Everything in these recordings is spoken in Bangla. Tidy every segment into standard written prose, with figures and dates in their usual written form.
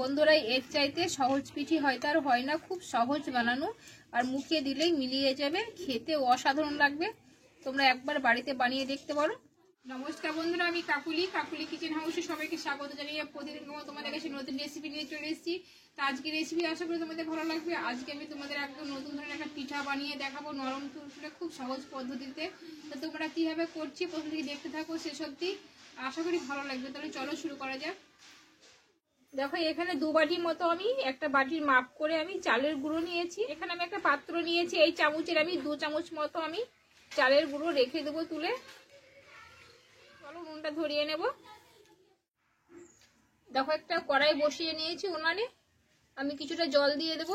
বন্ধুরা, এর চাইতে সহজ পিঠে হয়তো আর হয় না। খুব সহজ বানানো, আর মুখে দিলেই মিলিয়ে যাবে, খেতে অসাধারণ লাগবে। তোমরা একবার বাড়িতে বানিয়ে দেখতে পারো। নমস্কার বন্ধুরা, আমি কাকুলি কিচেন হাউসে সবাইকে স্বাগত জানিয়ে প্রতিদিন তোমাদের কাছে নতুন রেসিপি নিয়ে চলে এসেছি। তো আজকে রেসিপি আশা করি তোমাদের ভালো লাগবে। আজকে আমি তোমাদের একদম নতুন ধরনের একটা পিঠা বানিয়ে দেখাবো, নরম তুলতুলে খুব সহজ পদ্ধতিতে। তো তোমরা কিভাবে করছি প্রথম থেকে দেখতে থাকো শেষ অবধি, আশা করি ভালো লাগবে। তাহলে চলো শুরু করা যাক। দেখো, এখানে 2 বাটির মতো আমি একটা বাটির মাপ করে আমি চালের গুঁড়ো নিয়েছি। এখানে আমি একটা পাত্র নিয়েছি, এই চামচের আমি 2 চামচ মতো আমি চালের গুঁড়ো রেখে দেবো তুলে। চলো নুনটা ধরিয়ে নেব। দেখো, একটা কড়াই বসিয়ে নিয়েছি উনানে, আমি কিছুটা জল দিয়ে দেব।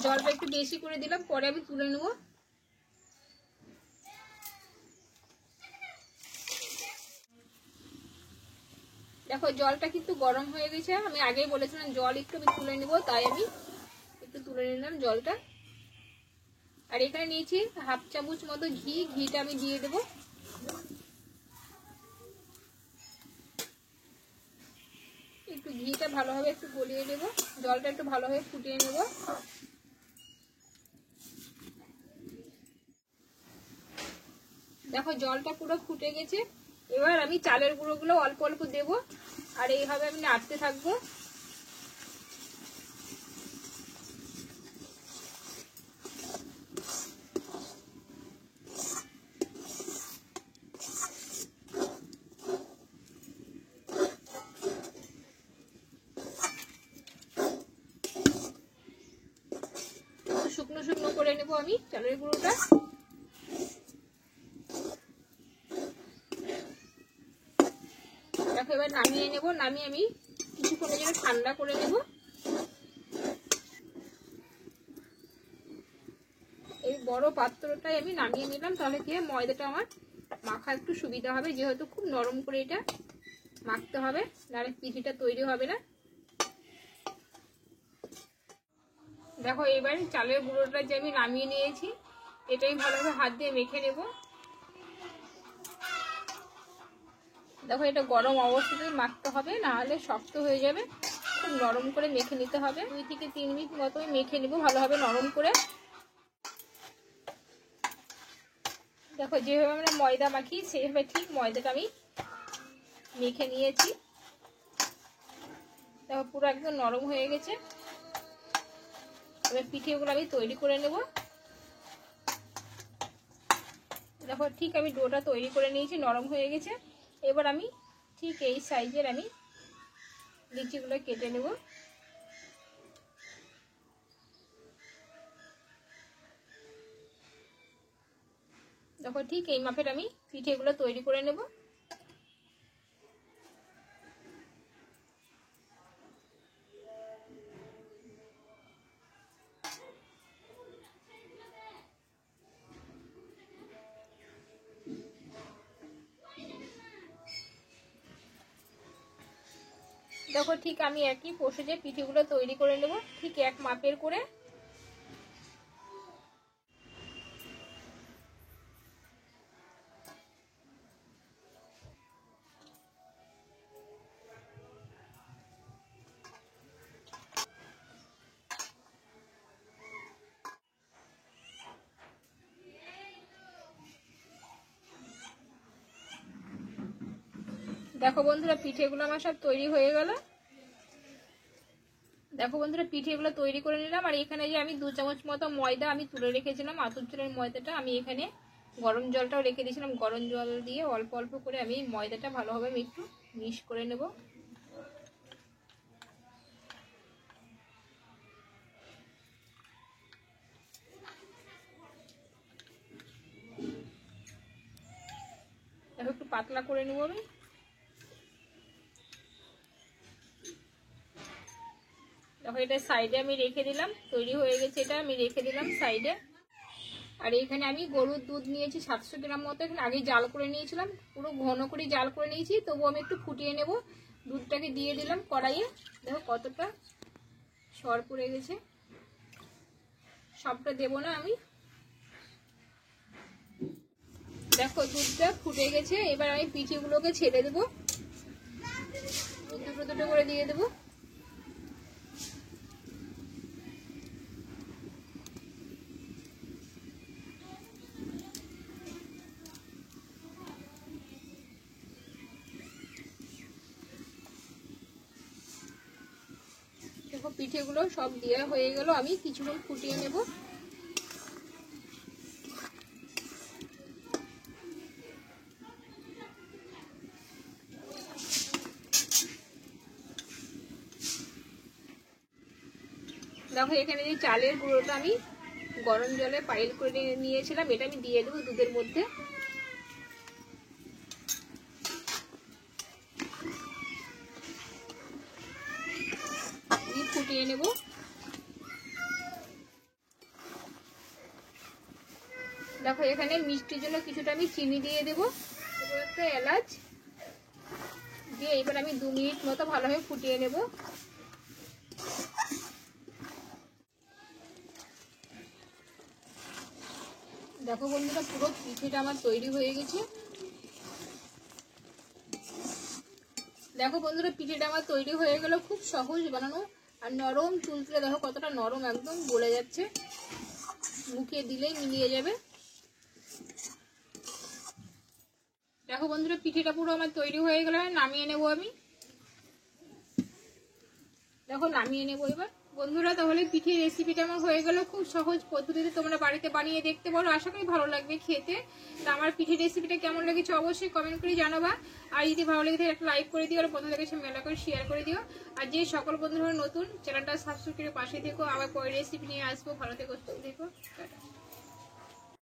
জলটা একটু বেশি করে দিলাম, পরে আমি তুলে নেব। দেখো, জলটা কিন্তু গরম হয়ে গেছে। আমি আগেই বলেছিলাম জল একটু আমি তুলে নেব, তাই আমি একটু তুলে নিলাম জলটা। আর এখানে নিয়েছি 1/2 চামচ মতো ঘি। ঘিটা আমি দিয়ে দেব। একটু ঘিটা ভালোভাবে একটু গলিয়ে নেব, জলটা একটু ভালোভাবে ফুটিয়ে নেব। দেখো, জলটা পুরো ফুটে গেছে। এবার আমি চালের গুঁড়োগুলো অল্প অল্প দেব, আর এইভাবে আমি নাড়তে থাকবো। শুকনো শুকনো করে নেব আমি চালের গুঁড়োটা। দেখো, এবার নামিয়ে নেব। নামিয়ে আমি কিছুক্ষণের জন্য ঠান্ডা করে নেব। এই বড় পাত্রটাই আমি নামিয়ে নিলাম, তাহলে কি ময়দাটা আমার মাখা একটু সুবিধা হবে, যেহেতু খুব নরম করে এটা মাখতে হবে, নাহলে পিঠেটা তৈরি হবে না। দেখো, এবার চালের গুঁড়োটা যে আমি নামিয়ে নিয়েছি, এটাই ভালোভাবে হাত দিয়ে মেখে নেব। দেখো, এটা গরম অবস্থাতেই মাখতে হবে, না হলে শক্ত হয়ে যাবে। খুব নরম করে মেখে নিতে হবে। 2 থেকে 3 মিনিট মতো মেখে নেব ভালোভাবে নরম করে। দেখো, যেভাবে আমরা ময়দা মাখি সেইভাবে ঠিক ময়দাটা আমি মেখে নিয়েছি। দেখো, পুরো একদম নরম হয়ে গেছে। এবার পিঠেগুলো আমি তৈরি করে নেব। দেখো, ঠিক আমি ডোটা তৈরি করে নিয়েছি, নরম হয়ে গেছে। এবার আমি ঠিক এই সাইজের আমি লিচিগুলো কেটে নেব। দেখো, ঠিক এই মাপের আমি পিঠেগুলো তৈরি করে নেব। দেখো, ঠিক আমি একই প্রসেসে পিঠেগুলো তৈরি করে নেব, ঠিক এক মাপের করে। দেখো বন্ধুরা, পিঠেগুলো আমার সব তৈরি হয়ে গেল। দেখো বন্ধুরা, পিঠেগুলো তৈরি করে নিলাম। আর এখানে যে আমি 2 চামচ মতো ময়দা আমি তুলে রেখেছিলাম, আতপ চালের ময়দাটা, আমি এখানে গরম জলটাও রেখে দিয়েছিলাম। গরম জল দিয়ে অল্প অল্প করে আমি ময়দাটা ভালোভাবে একটু মিক্স করে নেব। দেখো, একটু পাতলা করে নেব আমি। দেখো, এটা সাইডে আমি রেখে দিলাম, তৈরি হয়ে গেছে। এটা আমি রেখে দিলাম সাইডে। আর এখানে আমি গরুর দুধ নিয়েছি 700 গ্রাম মতো। এখানে আগে জাল করে নিয়েছিলাম, পুরো ঘন করে জাল করে নিয়েছি, তবু আমি একটু ফুটিয়ে নেব। দুধটাকে দিয়ে দিলাম কড়াইয়ে। দেখো কতটা সর পড়ে গেছে। সবটা দেবো না আমি। দেখো, দুধটা ফুটে গেছে। এবার আমি পিঠেগুলোকে ছেড়ে দেবো। দুটো করে দিয়ে দেবো। দেখো পিঠেগুলো সব দেওয়া হয়ে গেল, আমি কিছুক্ষণ ফুটিয়ে নেব। দেখো এখানে যে চালের গুঁড়োটা আমি গরম জলে পাইল করে নিয়েছিলাম, এটা আমি দিয়ে দেবো দুধের মধ্যে। ফুটিয়ে নেব। দেখো এখানে মিষ্টির জন্য কিছুটা আমি চিনি দিয়ে দেবো, একটা এলাচ দিয়ে এবার আমি 2 মিনিট মতো ভালোভাবে ফুটিয়ে নেব। দেখো বন্ধুরা পুরো পিঠেটা আমার তৈরি হয়ে গেছে। দেখো বন্ধুরা পিঠেটা আমার তৈরি হয়ে গেল, খুব সহজ বানানো আর নরম তুলতুলে। দেখো কতটা নরম, একদম গলে যাচ্ছে, মুখে দিলেই মিলিয়ে যাবে। দেখো বন্ধুরা পিঠেটা পুরো আমার তৈরি হয়ে গেল, নামিয়ে নেব আমি। দেখো নামিয়ে নেবো এবার। বন্ধুরা তাহলে পিঠের রেসিপিটা আমার হয়ে গেল, খুব সহজ পদ্ধতিতে তোমরা বাড়িতে বানিয়ে দেখতে পারো, আশা করি ভালো লাগবে খেতে। তা আমার পিঠের রেসিপিটা কেমন লেগেছে অবশ্যই কমেন্ট করে জানাবা। আর যদি ভালো লেগে থাকে একটা লাইক করে দিও, আর বন্ধুদের কাছে মেলা করে শেয়ার করে দিও। আর যে সকল বন্ধুরা নতুন চ্যানেলটা সাবস্ক্রাইব করে পাশে থেকো, আবার পরের রেসিপি নিয়ে আসবো। ভালো থেকো, সুস্থ থেকো, টাটা।